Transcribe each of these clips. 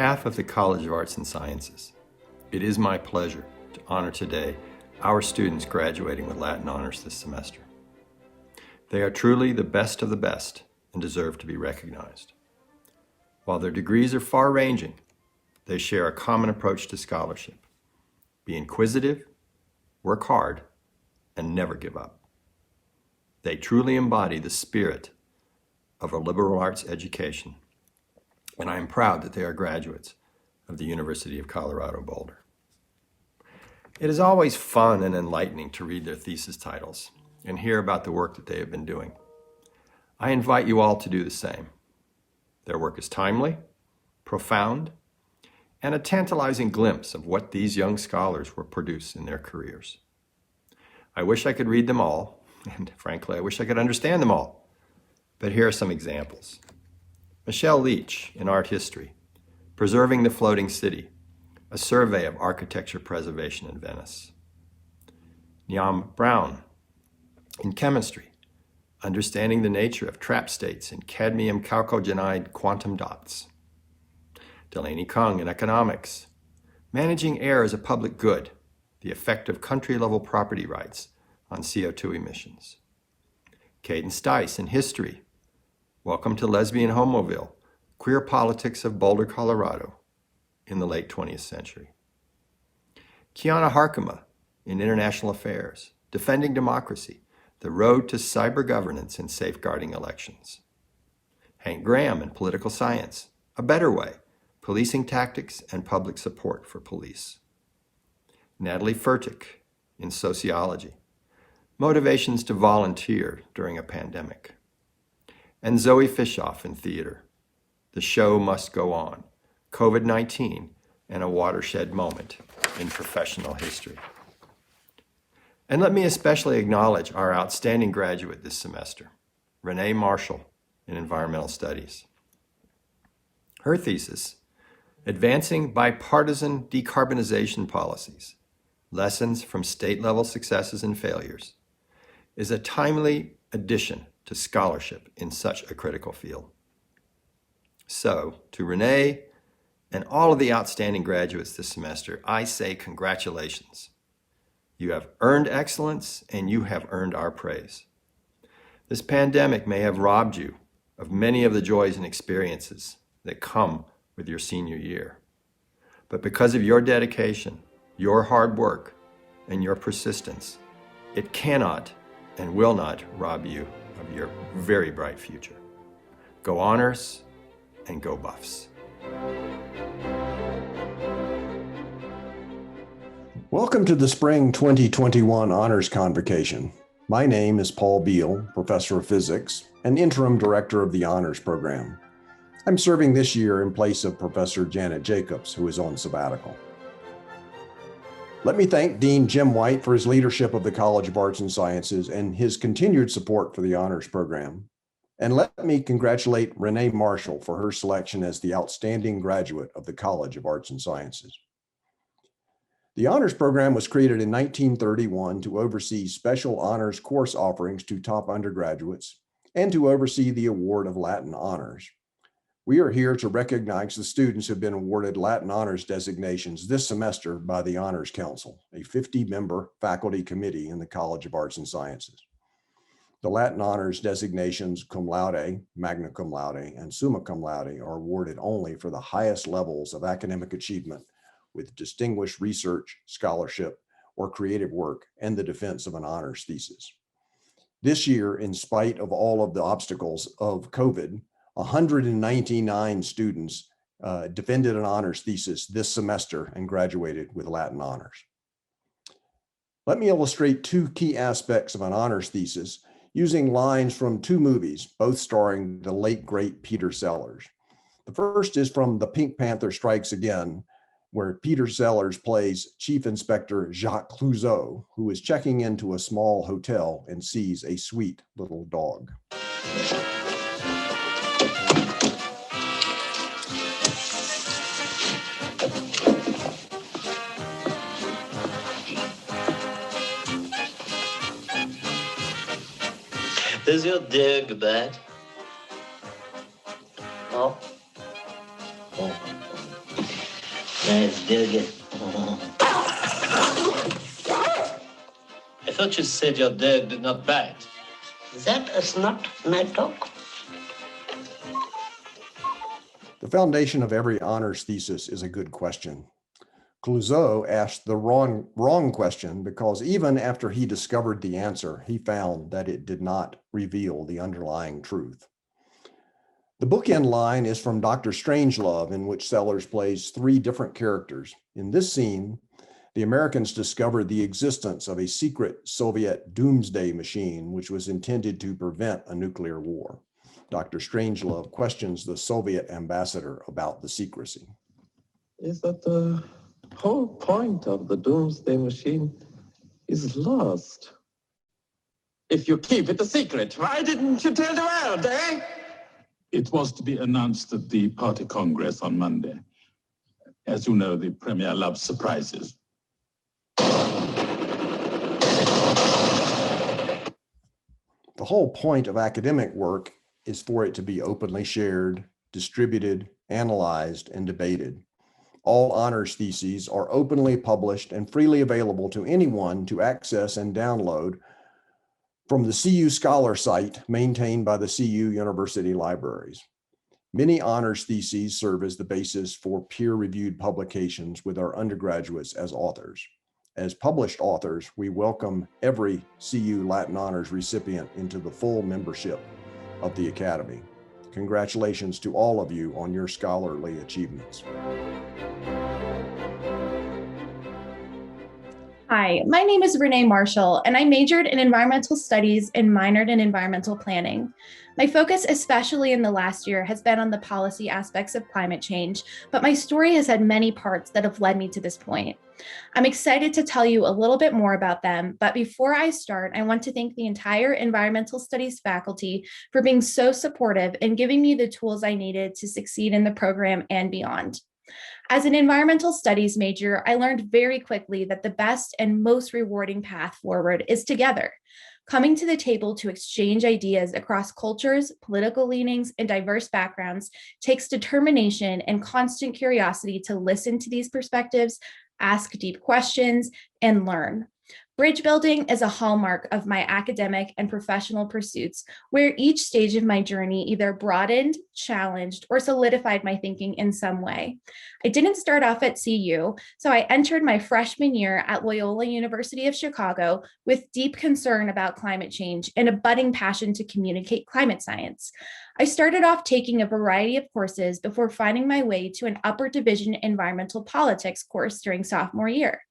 behalf of the College of Arts and Sciences, it is my pleasure to honor today our students graduating with Latin Honors this semester. They are truly the best of the best and deserve to be recognized. While their degrees are far-ranging, they share a common approach to scholarship. Be inquisitive, work hard, and never give up. They truly embody the spirit of a liberal arts education, and I am proud that they are graduates of the University of Colorado Boulder. It is always fun and enlightening to read their thesis titles and hear about the work that they have been doing. I invite you all to do the same. Their work is timely, profound, and a tantalizing glimpse of what these young scholars will produce in their careers. I wish I could read them all, and frankly, I wish I could understand them all. But here are some examples. Michelle Leach in Art History, Preserving the Floating City, a survey of architecture preservation in Venice. Niam Brown in Chemistry, Understanding the Nature of Trap States in Cadmium Chalcogenide Quantum Dots. Delaney Kung in Economics, Managing Air as a Public Good, the Effect of Country-Level Property Rights on CO2 Emissions. Caden Stice in History, Welcome to Lesbian Homoville, Queer Politics of Boulder, Colorado in the late 20th century. Kiana Harkema in International Affairs, Defending Democracy, The Road to Cyber Governance and Safeguarding Elections. Hank Graham in Political Science, A Better Way, Policing Tactics and Public Support for Police. Natalie Furtick in Sociology, Motivations to Volunteer During a Pandemic. And Zoe Fishoff in Theater, The Show Must Go On, COVID-19 and a Watershed Moment in Professional History. And let me especially acknowledge our outstanding graduate this semester, Renee Marshall in Environmental Studies. Her thesis, Advancing Bipartisan Decarbonization Policies, Lessons from State-Level Successes and Failures, is a timely addition to scholarship in such a critical field. So, to Renee and all of the outstanding graduates this semester, I say congratulations. You have earned excellence and you have earned our praise. This pandemic may have robbed you of many of the joys and experiences that come with your senior year. But because of your dedication, your hard work, and your persistence, it cannot and will not rob you of your very bright future. Go Honors and go Buffs. Welcome to the Spring 2021 Honors Convocation. My name is Paul Beal, Professor of Physics and Interim Director of the Honors Program. I'm serving this year in place of Professor Janet Jacobs, who is on sabbatical. Let me thank Dean Jim White for his leadership of the College of Arts and Sciences and his continued support for the Honors Program. And let me congratulate Renee Marshall for her selection as the Outstanding Graduate of the College of Arts and Sciences. The Honors Program was created in 1931 to oversee special honors course offerings to top undergraduates and to oversee the award of Latin Honors. We are here to recognize the students who have been awarded Latin Honors designations this semester by the Honors Council, a 50-member faculty committee in the College of Arts and Sciences. The Latin Honors designations cum laude, magna cum laude, and summa cum laude are awarded only for the highest levels of academic achievement with distinguished research, scholarship, or creative work and the defense of an honors thesis. This year, in spite of all of the obstacles of COVID, 199 students defended an honors thesis this semester and graduated with Latin Honors. Let me illustrate two key aspects of an honors thesis using lines from two movies, both starring the late, great Peter Sellers. The first is from The Pink Panther Strikes Again, where Peter Sellers plays Chief Inspector Jacques Clouseau, who is checking into a small hotel and sees a sweet little dog. Does your dear go bad? Oh. Oh. Nice dig. I thought you said your dog did not bite. That is not my dog. The foundation of every honors thesis is a good question. Clouseau asked the wrong question because even after he discovered the answer, he found that it did not reveal the underlying truth. The bookend line is from Dr. Strangelove, in which Sellers plays three different characters. In this scene, the Americans discovered the existence of a secret Soviet doomsday machine, which was intended to prevent a nuclear war. Dr. Strangelove questions the Soviet ambassador about the secrecy. Is that the whole point of the doomsday machine is lost? If you keep it a secret, why didn't you tell the world, eh? It was to be announced at the party congress on Monday. As you know, the premier loves surprises. The whole point of academic work is for it to be openly shared, distributed, analyzed, and debated. All honors theses are openly published and freely available to anyone to access and download from the CU Scholar site maintained by the CU University Libraries. Many honors theses serve as the basis for peer-reviewed publications with our undergraduates as authors. As published authors, we welcome every CU Latin Honors recipient into the full membership of the Academy. Congratulations to all of you on your scholarly achievements. Hi, my name is Renee Marshall, and I majored in environmental studies and minored in environmental planning. My focus, especially in the last year, has been on the policy aspects of climate change, but my story has had many parts that have led me to this point. I'm excited to tell you a little bit more about them, but before I start, I want to thank the entire environmental studies faculty for being so supportive and giving me the tools I needed to succeed in the program and beyond. As an environmental studies major, I learned very quickly that the best and most rewarding path forward is together. Coming to the table to exchange ideas across cultures, political leanings, and diverse backgrounds takes determination and constant curiosity to listen to these perspectives, ask deep questions, and learn. Bridge building is a hallmark of my academic and professional pursuits, where each stage of my journey either broadened, challenged, or solidified my thinking in some way. I didn't start off at CU, so I entered my freshman year at Loyola University of Chicago with deep concern about climate change and a budding passion to communicate climate science. I started off taking a variety of courses before finding my way to an upper division environmental politics course during sophomore year.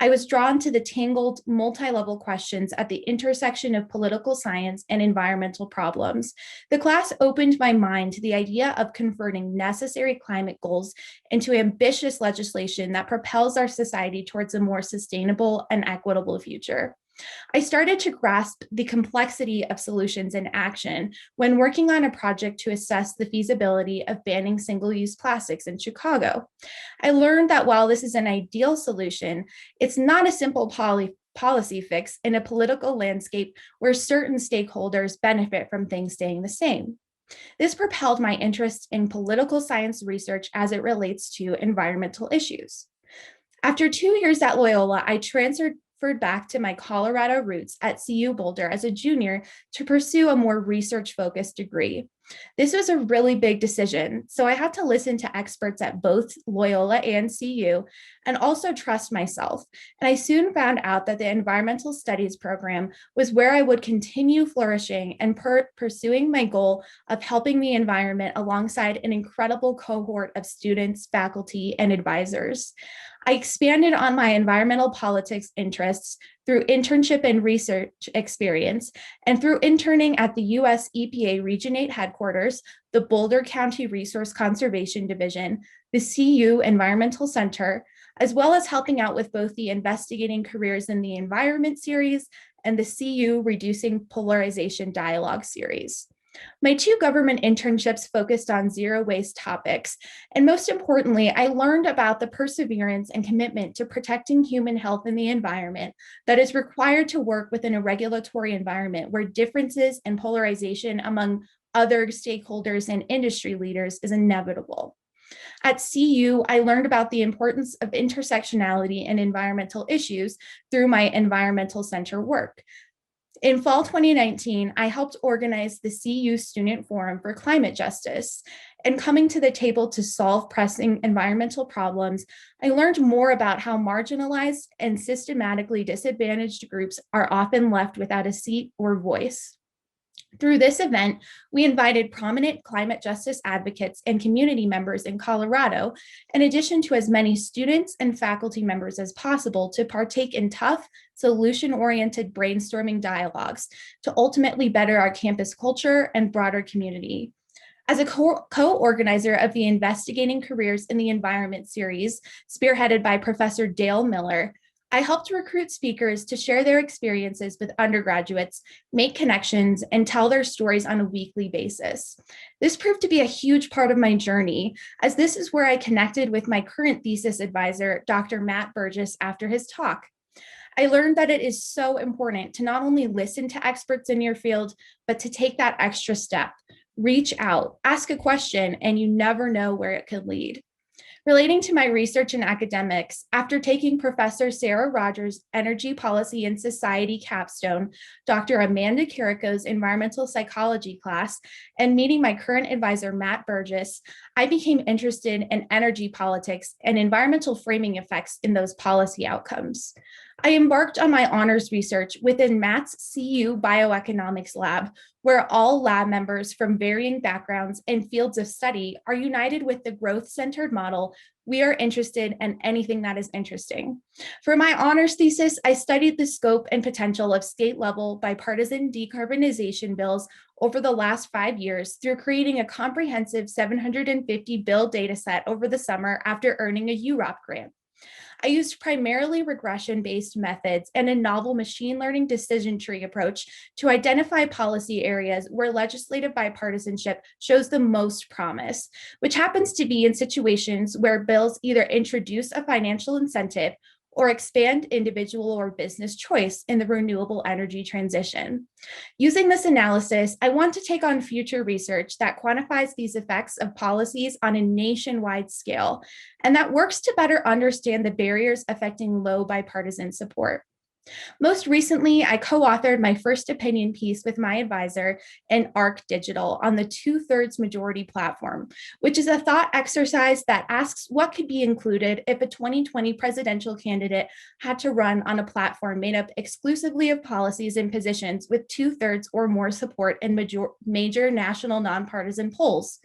I was drawn to the tangled, multi-level questions at the intersection of political science and environmental problems. The class opened my mind to the idea of converting necessary climate goals into ambitious legislation that propels our society towards a more sustainable and equitable future. I started to grasp the complexity of solutions in action when working on a project to assess the feasibility of banning single-use plastics in Chicago. I learned that while this is an ideal solution, it's not a simple policy fix in a political landscape where certain stakeholders benefit from things staying the same. This propelled my interest in political science research as it relates to environmental issues. After 2 years at Loyola, I transferred back to my Colorado roots at CU Boulder as a junior to pursue a more research-focused degree. This was a really big decision, so I had to listen to experts at both Loyola and CU and also trust myself. And I soon found out that the environmental studies program was where I would continue flourishing and pursuing my goal of helping the environment alongside an incredible cohort of students, faculty, and advisors. I expanded on my environmental politics interests through internship and research experience, and through interning at the US EPA Region 8 headquarters, the Boulder County Resource Conservation Division, the CU Environmental Center, as well as helping out with both the Investigating Careers in the Environment series and the CU Reducing Polarization Dialogue series. My 2 government internships focused on zero waste topics, and most importantly, I learned about the perseverance and commitment to protecting human health and the environment that is required to work within a regulatory environment where differences and polarization among other stakeholders and industry leaders is inevitable. At CU, I learned about the importance of intersectionality in environmental issues through my environmental center work. In fall 2019, I helped organize the CU Student Forum for Climate Justice. And coming to the table to solve pressing environmental problems, I learned more about how marginalized and systematically disadvantaged groups are often left without a seat or voice. Through this event, we invited prominent climate justice advocates and community members in Colorado, in addition to as many students and faculty members as possible, to partake in tough, solution-oriented brainstorming dialogues to ultimately better our campus culture and broader community. As a co-organizer of the Investigating Careers in the Environment series, spearheaded by Professor Dale Miller, I helped recruit speakers to share their experiences with undergraduates, make connections, and tell their stories on a weekly basis. This proved to be a huge part of my journey, as this is where I connected with my current thesis advisor, Dr. Matt Burgess, after his talk. I learned that it is so important to not only listen to experts in your field, but to take that extra step. Reach out, ask a question, and you never know where it could lead. Relating to my research and academics, after taking Professor Sarah Rogers' Energy Policy and Society capstone, Dr. Amanda Carrico's environmental psychology class, and meeting my current advisor, Matt Burgess, I became interested in energy politics and environmental framing effects in those policy outcomes. I embarked on my honors research within Matt's CU Bioeconomics Lab, where all lab members from varying backgrounds and fields of study are united with the growth-centered model. We are interested in anything that is interesting. For my honors thesis, I studied the scope and potential of state-level bipartisan decarbonization bills over the last 5 years through creating a comprehensive 750 bill dataset over the summer after earning a UROP grant. I used primarily regression-based methods and a novel machine learning decision tree approach to identify policy areas where legislative bipartisanship shows the most promise, which happens to be in situations where bills either introduce a financial incentive or expand individual or business choice in the renewable energy transition. Using this analysis, I want to take on future research that quantifies these effects of policies on a nationwide scale, and that works to better understand the barriers affecting low bipartisan support. Most recently, I co-authored my first opinion piece with my advisor in ARC Digital on the 2/3 majority platform, which is a thought exercise that asks what could be included if a 2020 presidential candidate had to run on a platform made up exclusively of policies and positions with 2/3 or more support in major national nonpartisan polls.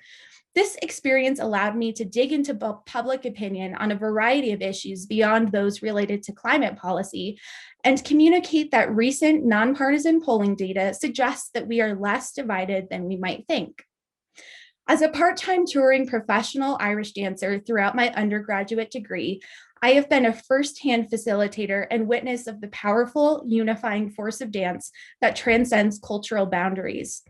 This experience allowed me to dig into public opinion on a variety of issues beyond those related to climate policy and communicate that recent nonpartisan polling data suggests that we are less divided than we might think. As a part-time touring professional Irish dancer throughout my undergraduate degree, I have been a firsthand facilitator and witness of the powerful, unifying force of dance that transcends cultural boundaries.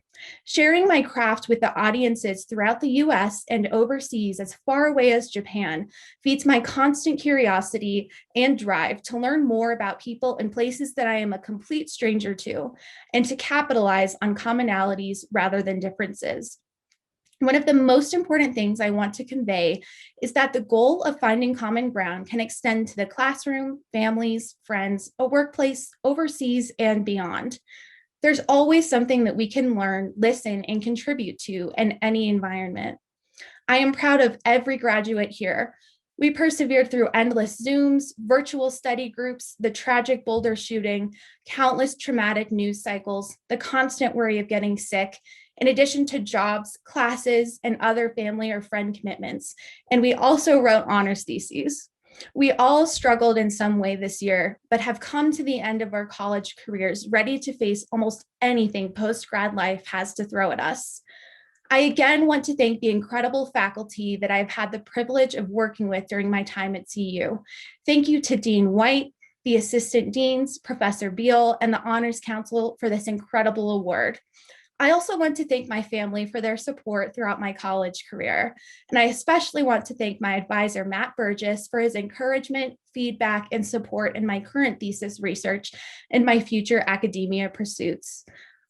Sharing my craft with the audiences throughout the US and overseas as far away as Japan feeds my constant curiosity and drive to learn more about people and places that I am a complete stranger to, and to capitalize on commonalities rather than differences. One of the most important things I want to convey is that the goal of finding common ground can extend to the classroom, families, friends, a workplace, overseas, and beyond. There's always something that we can learn, listen, and contribute to in any environment. I am proud of every graduate here. We persevered through endless Zooms, virtual study groups, the tragic Boulder shooting, countless traumatic news cycles, the constant worry of getting sick, in addition to jobs, classes, and other family or friend commitments. And we also wrote honors theses. We all struggled in some way this year, but have come to the end of our college careers ready to face almost anything post-grad life has to throw at us. I again want to thank the incredible faculty that I've had the privilege of working with during my time at CU. Thank you to Dean White, the Assistant Deans, Professor Beal, and the Honors Council for this incredible award. I also want to thank my family for their support throughout my college career. And I especially want to thank my advisor, Matt Burgess, for his encouragement, feedback, and support in my current thesis research and my future academia pursuits.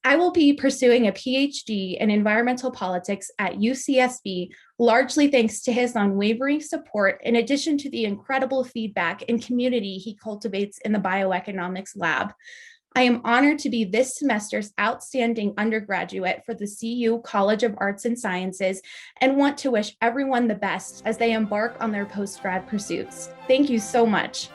I will be pursuing a PhD in environmental politics at UCSB, largely thanks to his unwavering support, in addition to the incredible feedback and community he cultivates in the bioeconomics lab. I am honored to be this semester's Outstanding Undergraduate for the CU College of Arts and Sciences and want to wish everyone the best as they embark on their post-grad pursuits. Thank you so much.